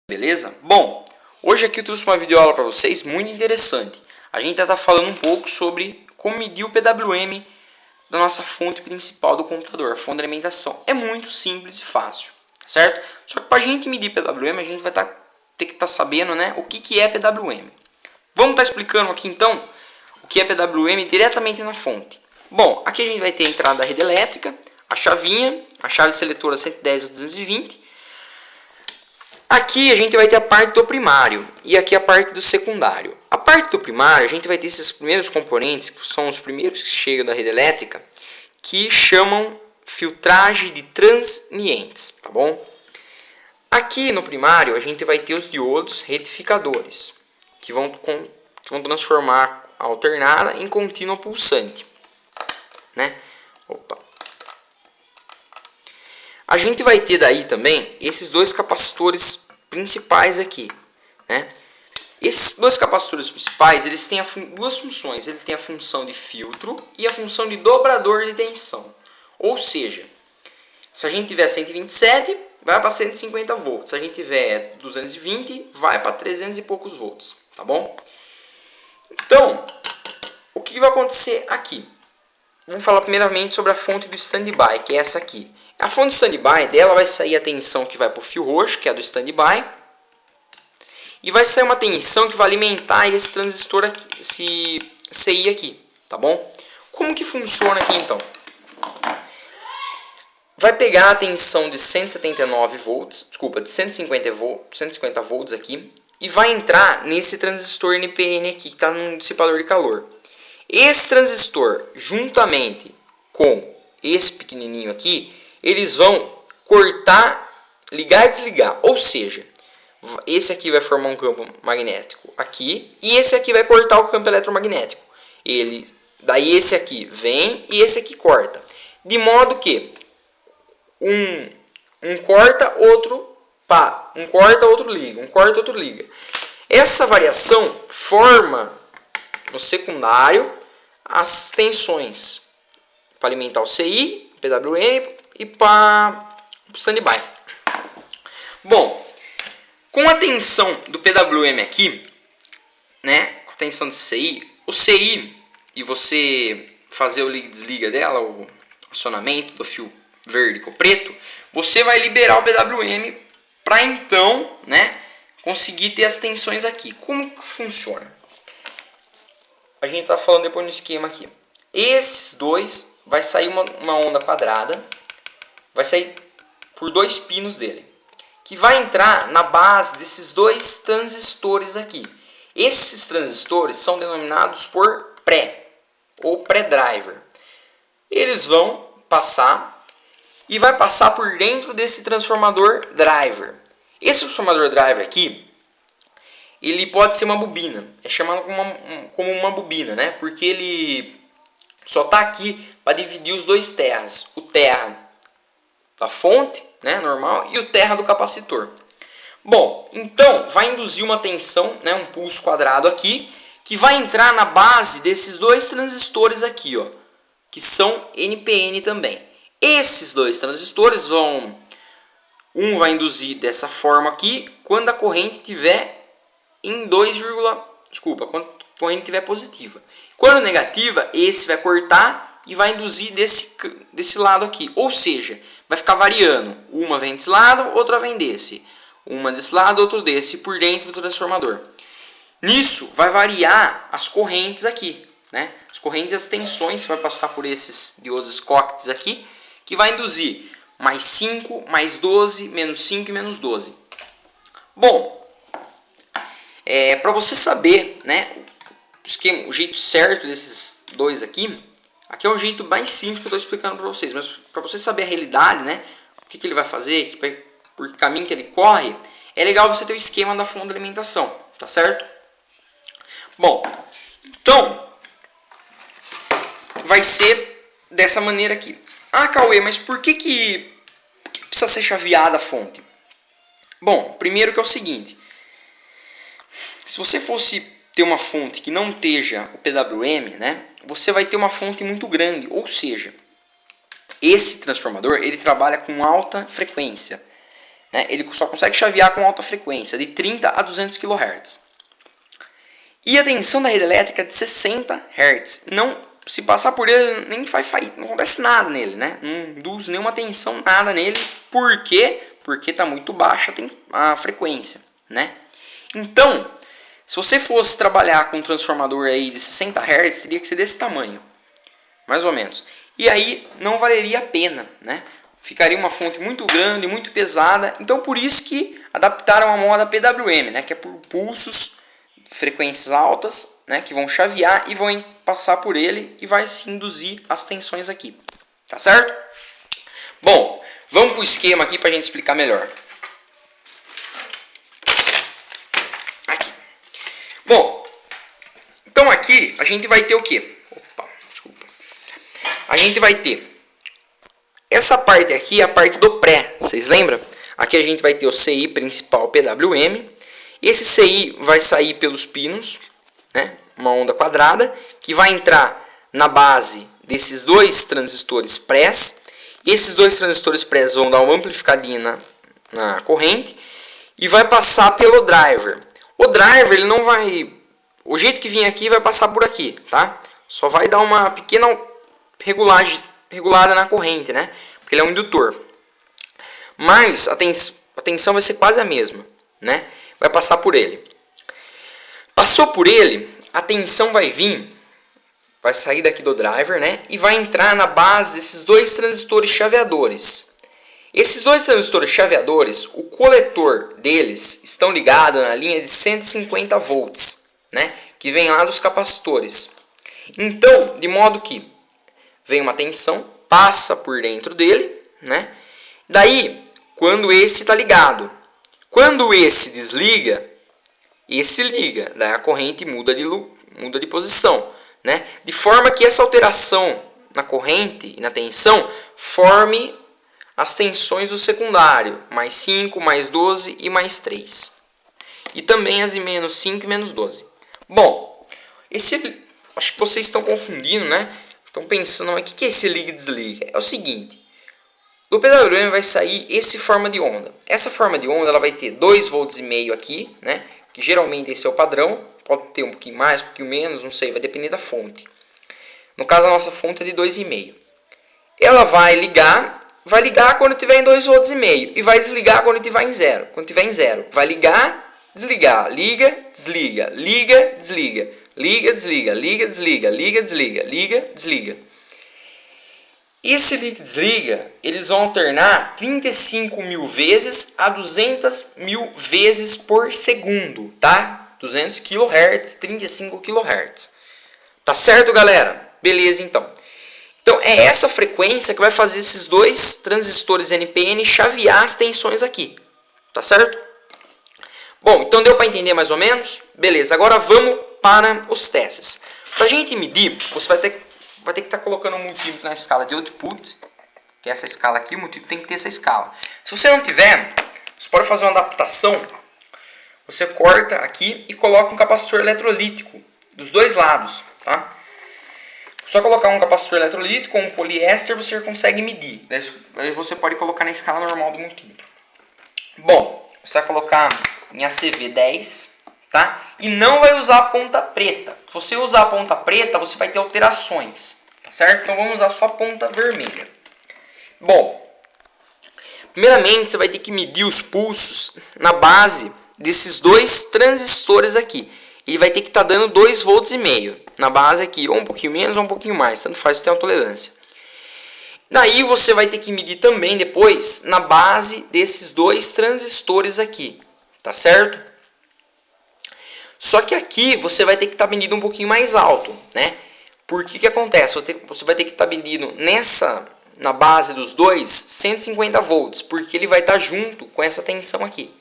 Beleza? Bom, hoje aqui eu trouxe uma videoaula para vocês muito interessante. A gente vai estar falando um pouco sobre como medir o PWM da nossa fonte principal do computador, a fonte de alimentação. É muito simples e fácil, certo? Só que para a gente medir PWM, a gente vai ter que estar sabendo, né, o que é PWM. Vamos estar explicando aqui então o que é PWM diretamente na fonte. Bom, aqui a gente vai ter a entrada da rede elétrica, a chavinha, a chave seletora 110 ou 220. Aqui a gente vai ter a parte do primário e aqui a parte do secundário. A parte do primário a gente vai ter esses primeiros componentes, que são os primeiros que chegam da rede elétrica, que chamam filtragem de transientes, tá bom? Aqui no primário a gente vai ter os diodos retificadores, que vão transformar a alternada em contínua pulsante, né? A gente vai ter daí também esses dois capacitores principais aqui, né? Esses dois capacitores principais, eles têm duas funções. Ele tem a função de filtro e a função de dobrador de tensão. Ou seja, se a gente tiver 127, vai para 150 volts. Se a gente tiver 220, vai para 300 e poucos volts, tá bom? Então, o que vai acontecer aqui? Vamos falar primeiramente sobre a fonte do standby, que é essa aqui. A fonte standby dela vai sair a tensão que vai para o fio roxo, que é a do standby, e vai sair uma tensão que vai alimentar esse transistor aqui, esse CI aqui, tá bom? Como que funciona aqui então? Vai pegar a tensão de 179 volts, desculpa, de 150 volts aqui, e vai entrar nesse transistor NPN aqui que está no dissipador de calor. Esse transistor, juntamente com esse pequenininho aqui, eles vão cortar, ligar e desligar. Ou seja, esse aqui vai formar um campo magnético aqui e esse aqui vai cortar o campo eletromagnético. Daí esse aqui vem e esse aqui corta. De modo que um corta, outro pá. Um corta, outro liga. Um corta, outro liga. Essa variação forma no secundário as tensões para alimentar o CI, PWM e para o standby. Bom, com a tensão do PWM aqui, né, com a tensão do CI, o CI e você fazer o liga e desliga dela, o acionamento do fio verde com o preto, você vai liberar o PWM para então, né, conseguir ter as tensões aqui. Como que funciona? A gente está falando depois no esquema aqui. Esses dois, vai sair uma onda quadrada, vai sair por dois pinos dele, que vai entrar na base desses dois transistores aqui. Esses transistores são denominados por pré, ou pré-driver. Eles vão passar e vai passar por dentro desse transformador driver. Esse transformador driver aqui, ele pode ser uma bobina, é chamado como uma bobina, né? Porque ele só está aqui para dividir os dois terras, o terra da fonte, né, normal, e o terra do capacitor. Bom, então vai induzir uma tensão, né, um pulso quadrado aqui, que vai entrar na base desses dois transistores aqui, ó, que são NPN também. Esses dois transistores um vai induzir dessa forma aqui, quando a corrente tiver em quando a corrente estiver positiva. Quando negativa, esse vai cortar e vai induzir desse lado aqui. Ou seja, vai ficar variando. Uma vem desse lado, outra vem desse. Uma desse lado, outra desse, por dentro do transformador. Nisso, vai variar as correntes aqui, né? As correntes e as tensões que vai passar por esses diodos Schottky aqui, que vai induzir mais 5, mais 12, menos 5 e menos 12. Bom, para você saber, né, o jeito certo desses dois aqui é um jeito mais simples que eu estou explicando para vocês, mas para você saber a realidade, né, o que ele vai fazer, por que caminho que ele corre, é legal você ter o esquema da fonte de alimentação, tá certo? Bom, então vai ser dessa maneira aqui. Ah, Cauê, mas por que precisa ser chaveada a fonte? Bom, primeiro que é o seguinte. Se você fosse ter uma fonte que não esteja o PWM, né, você vai ter uma fonte muito grande. Ou seja, esse transformador ele trabalha com alta frequência. né? Ele só consegue chavear com alta frequência, de 30 a 200 kHz. E a tensão da rede elétrica é de 60 Hz. Não, se passar por ele, nem não acontece nada nele, né? Não induz nenhuma tensão, nada nele. Por quê? Porque está muito baixa a frequência, né? Então, se você fosse trabalhar com um transformador aí de 60 Hz, teria que ser desse tamanho, mais ou menos. E aí não valeria a pena, né? Ficaria uma fonte muito grande, muito pesada. Então, por isso que adaptaram a moda PWM, né? Que é por pulsos, frequências altas, né? Que vão chavear e vão passar por ele e vai se induzir as tensões aqui, tá certo? Bom, vamos para o esquema aqui para a gente explicar melhor. Aqui. Bom, então aqui a gente vai ter o quê? A gente vai ter essa parte aqui, a parte do pré, vocês lembram? Aqui a gente vai ter o CI principal PWM. Esse CI vai sair pelos pinos, né? Uma onda quadrada, que vai entrar na base desses dois transistores prés. Esses dois transistores prés vão dar uma amplificadinha na corrente e vai passar pelo driver. O driver, ele não vai... O jeito que vinha aqui vai passar por aqui, tá? Só vai dar uma pequena regulada na corrente, né? Porque ele é um indutor. Mas a tensão vai ser quase a mesma, né? Vai passar por ele. Passou por ele, a tensão vai vir, vai sair daqui do driver, né? E vai entrar na base desses dois transistores chaveadores. Esses dois transistores chaveadores, o coletor deles estão ligados na linha de 150 volts, né? Que vem lá dos capacitores. Então, de modo que vem uma tensão, passa por dentro dele, né? Daí, quando esse está ligado, quando esse desliga, esse liga, daí a corrente muda de posição, né? De forma que essa alteração na corrente e na tensão forme as tensões do secundário, mais 5, mais 12 e mais 3. E também as de menos 5 e menos 12. Bom, acho que vocês estão confundindo, né? Estão pensando, mas o que é esse liga e desliga? É o seguinte, do PWM vai sair essa forma de onda. Essa forma de onda ela vai ter 2,5 volts aqui, né? Que geralmente esse é o padrão. Pode ter um pouquinho mais, um pouquinho menos, não sei, vai depender da fonte. No caso, a nossa fonte é de 2,5. Ela vai ligar quando estiver em 2,5 volts e vai desligar quando estiver em zero. Quando estiver em zero, vai ligar, desligar, liga, desliga, liga, desliga, liga, desliga, liga, desliga, liga, desliga, liga, desliga. Esse liga e desliga, eles vão alternar 35 mil vezes a 200 mil vezes por segundo, tá? 200 kHz, 35 kHz. Tá certo, galera? Beleza, então. Então, é essa frequência que vai fazer esses dois transistores NPN chavear as tensões aqui. Tá certo? Bom, então deu para entender mais ou menos? Beleza, agora vamos para os testes. Para a gente medir, você vai ter que estar colocando um multímetro na escala de output, que é essa escala aqui, o multímetro tem que ter essa escala. Se você não tiver, você pode fazer uma adaptação. Você corta aqui e coloca um capacitor eletrolítico dos dois lados, tá? Só colocar um capacitor eletrolítico ou um poliéster você consegue medir. Daí você pode colocar na escala normal do multímetro. Bom, você vai colocar em ACV 10, tá? E não vai usar a ponta preta. Se você usar a ponta preta, você vai ter alterações, tá certo? Então vamos usar só a ponta vermelha. Bom, primeiramente você vai ter que medir os pulsos na base desses dois transistores aqui. Ele vai ter que estar dando 2,5 volts na base aqui, ou um pouquinho menos ou um pouquinho mais, tanto faz, tem uma tolerância. Daí você vai ter que medir também depois na base desses dois transistores aqui, tá certo? Só que aqui você vai ter que estar medindo um pouquinho mais alto, né? Porque que acontece? Você vai ter que estar medindo na base dos dois 150 volts, porque ele vai estar junto com essa tensão aqui,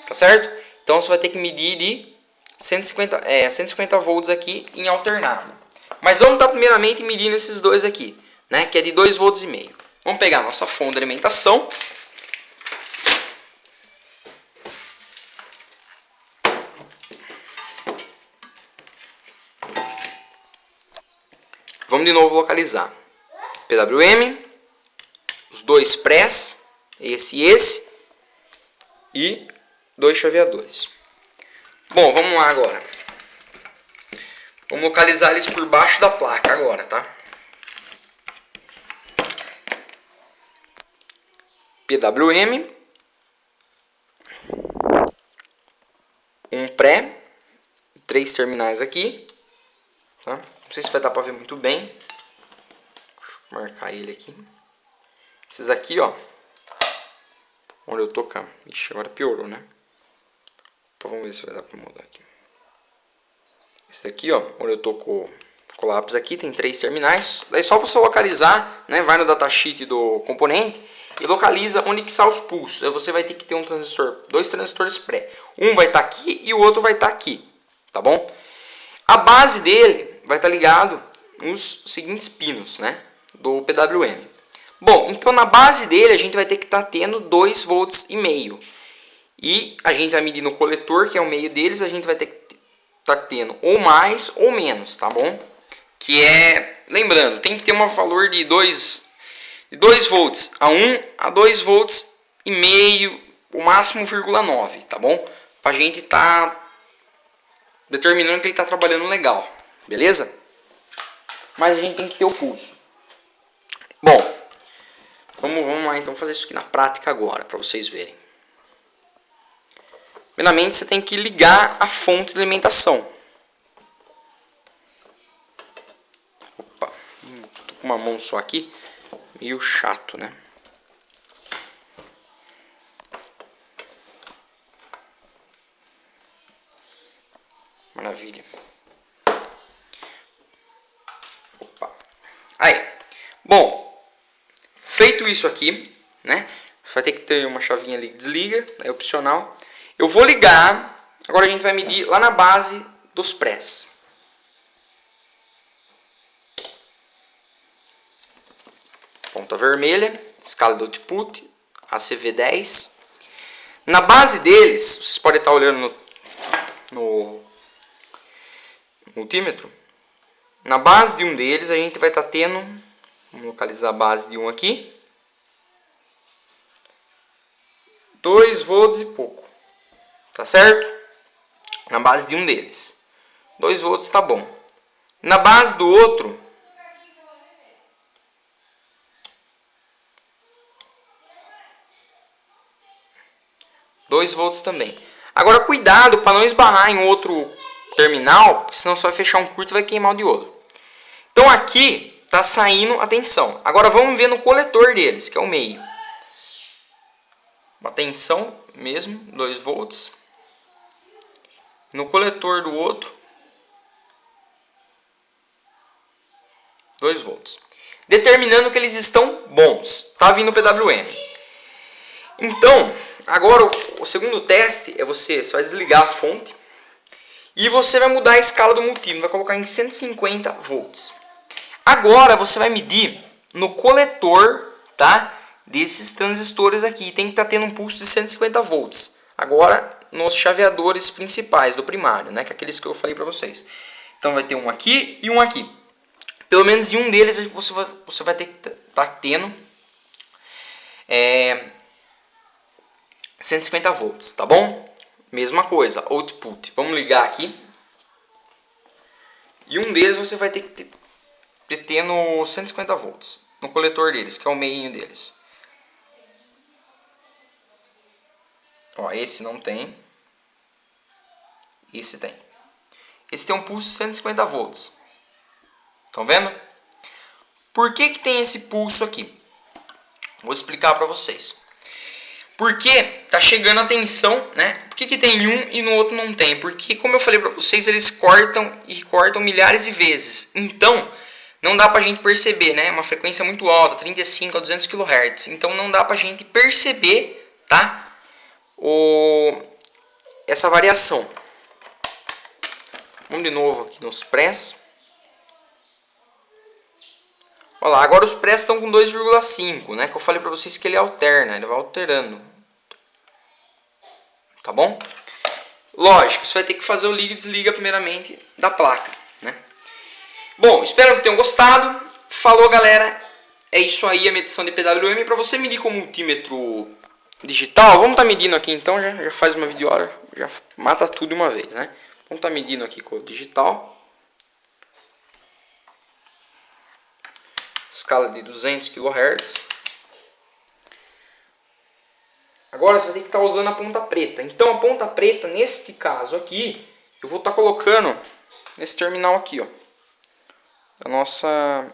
tá certo? Então você vai ter que medir de 150 volts aqui em alternado. Mas vamos estar primeiramente medindo esses dois aqui, né? Que é de 2,5 volts. Vamos pegar a nossa fonte de alimentação. Vamos de novo localizar. PWM, os dois prés, esse e esse. e 2 chaveadores. Bom, vamos lá agora. Vamos localizar eles por baixo da placa agora, tá? PWM, um pré, 3 terminais aqui, tá? Não sei se vai dar para ver muito bem. Deixa eu marcar ele aqui. Esses aqui, ó, onde eu tocar. Ixi, agora piorou, né? Então vamos ver se vai dar para mudar aqui. Esse aqui, ó, onde eu tô com o lápis aqui, tem 3 terminais. Daí só você localizar, né? Vai no datasheet do componente e localiza onde que está os pulsos. Aí você vai ter que ter um transistor, 2 transistores pré. Um vai estar aqui e o outro vai estar aqui, tá bom? A base dele vai estar ligado nos seguintes pinos, né? Do PWM. Bom, então na base dele a gente vai ter que estar tendo 2,5 volts. E a gente vai medir no coletor, que é o meio deles, a gente vai ter que estar tendo ou mais ou menos, tá bom? Que é, lembrando, tem que ter um valor de 2 volts a 1 a 2 volts e meio, o máximo 0,9, tá bom? Pra gente tá determinando que ele tá trabalhando legal, beleza? Mas a gente tem que ter o pulso. Bom, vamos lá então fazer isso aqui na prática agora, para vocês verem. Primeiramente você tem que ligar a fonte de alimentação. Opa, tô com uma mão só aqui. Meio chato, né? Maravilha. Opa. Aí. Bom, feito isso aqui, né? Vai ter que ter uma chavinha ali que desliga, é opcional. Eu vou ligar. Agora a gente vai medir lá na base dos prés. Ponta vermelha, escala do output, ACV10. Na base deles, vocês podem estar olhando no multímetro. Na base de um deles, a gente vai estar tendo, vamos localizar a base de um aqui, 2 volts e pouco, tá certo? Na base de um deles, 2 volts tá bom. Na base do outro, dois volts também. Agora cuidado para não esbarrar em outro terminal, porque senão você vai fechar um curto e vai queimar o diodo. Então aqui está saindo a tensão. Agora vamos ver no coletor deles, que é o meio. Uma tensão mesmo, 2 volts. No coletor do outro, 2 volts. Determinando que eles estão bons. Está vindo o PWM. Então, agora o segundo teste é você vai desligar a fonte e você vai mudar a escala do multímetro, vai colocar em 150 volts. Agora você vai medir no coletor, tá? Desses transistores aqui, tem que estar tendo um pulso de 150 volts. Agora nos chaveadores principais do primário, né? Que é aqueles que eu falei para vocês. Então vai ter um aqui e um aqui. Pelo menos em um deles você vai ter que estar tendo 150 volts, tá bom? Mesma coisa, output. Vamos ligar aqui. E um deles você vai ter que ter no 150 volts. No coletor deles, que é o meinho deles. Ó, esse não tem. Esse tem. Esse tem um pulso de 150 volts. Estão vendo? Por que tem esse pulso aqui? Vou explicar para vocês. Porque tá chegando a tensão, né? Por que tem um e no outro não tem? Porque, como eu falei para vocês, eles cortam milhares de vezes. Então, não dá pra gente perceber, né? Uma frequência muito alta, 35 a 200 kHz. Então, não dá pra gente perceber, tá? Essa variação. Vamos de novo aqui nos prés. Olha lá, agora os prés estão com 2,5, né? Que eu falei para vocês que ele alterna, ele vai alterando. Tá bom? Lógico, você vai ter que fazer o liga e desliga primeiramente da placa, né? Bom, espero que tenham gostado. Falou, galera. É isso aí a medição de PWM. Para você medir com o multímetro digital, vamos estar medindo aqui então, já faz uma videoaula, já mata tudo de uma vez, né? Vamos estar medindo aqui com o digital. Escala de 200 kHz. Agora você vai ter que estar usando a ponta preta. Então a ponta preta, nesse caso aqui, eu vou estar colocando nesse terminal aqui, ó, da nossa